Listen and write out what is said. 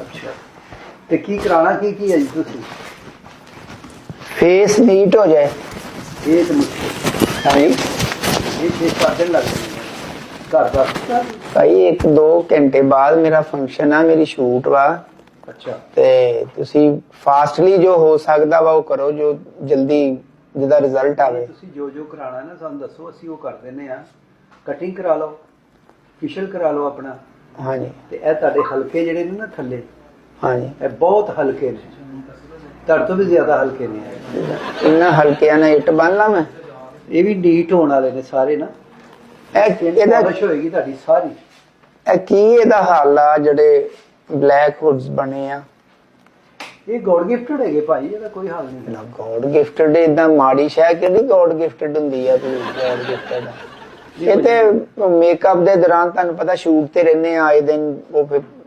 ਅੱਛਾ ਤੇ ਕੀ ਕਰਾਣਾ ਕੀ ਹੈ ਜੀ ਤੁਸੀਂ? ਫੇਸ ਨੀਟ ਹੋ ਜਾਏ। ਇਹ ਤਾਂ ਮੁਸ਼ਕਿਲ ਹਾਂਜੀ ਇਹ 6-7 ਦਿਨ ਲੱਗ ਜਾਣਗੇ ਘਰ ਦਾ। ਭਾਈ 1-2 ਘੰਟੇ ਬਾਅਦ ਮੇਰਾ ਫੰਕਸ਼ਨ ਆ, ਮੇਰੀ ਸ਼ੂਟ ਵਾ। ਅੱਛਾ ਤੇ ਤੁਸੀਂ ਫਾਸਟਲੀ ਜੋ ਹੋ ਸਕਦਾ ਵਾ ਉਹ ਕਰੋ, ਜੋ ਜਲਦੀ ਜਿਹਦਾ ਰਿਜ਼ਲਟ ਆਵੇ। ਤੁਸੀਂ ਜੋ ਕਰਾਣਾ ਨਾ ਸਾਨੂੰ ਦੱਸੋ, ਅਸੀਂ ਉਹ ਕਰ ਦਿੰਦੇ ਆ। ਕਟਿੰਗ ਕਰਾ ਲਓ, ਫੇਸ਼ੀਅਲ ਕਰਾ ਲਓ ਆਪਣਾ। ਹਾਂਜੀ ਤੇ ਇਹ ਤੁਹਾਡੇ ਹਲਕੇ ਜਿਹੜੇ ਨੇ ਨਾ ਥੱਲੇ, ਹਾਂਜੀ ਇਹ ਬਹੁਤ ਹਲਕੇ ਨੇ, ਤੁਹਾਡੇ ਤੋਂ ਵੀ ਜ਼ਿਆਦਾ ਹਲਕੇ ਨੇ। ਇੰਨਾ ਹਲਕਿਆਂ ਨਾਲ ਇੱਟ ਬੰਨ ਲਾ ਮੈਂ। ਇਹ ਵੀ ਨੀਟ ਹੋਣ ਵਾਲੇ ਨੇ ਸਾਰੇ ਨਾ। ਇਹਦਾ ਪਾਲਿਸ਼ ਹੋਏਗੀ ਤੁਹਾਡੀ ਸਾਰੀ। ਇਹ ਕੀ ਇਹਦਾ ਹਾਲ ਆ ਜਿਹੜੇ ਬਲੈਕ ਹੁੱਡਸ ਬਣੇ ਆ? ਇਹ ਗੋਡ ਗਿਫਟਡ ਹੈਗੇ ਭਾਈ, ਇਹਦਾ ਕੋਈ ਹਾਲ ਨਹੀਂ। ਨਾ ਗੋਡ ਗਿਫਟਡ ਇਦਾਂ ਮਾੜੀ ਸ਼ੈ ਕਿਹੜੀ ਗੋਡ ਗਿਫਟਡ ਹੁੰਦੀ ਆ? ਤੂੰ ਗੋਡ ਗਿਫਟਡ ਇਹ ਤੇ ਮੇਕਅਪ ਦੇ ਦੌਰਾਨ ਤੁਹਾਨੂੰ ਪਤਾ ਸ਼ੂਟ ਤੇ ਰਹਿੰਦੇ ਆ ਆਏ ਦਿਨ, ਉਹ ਫਿਰ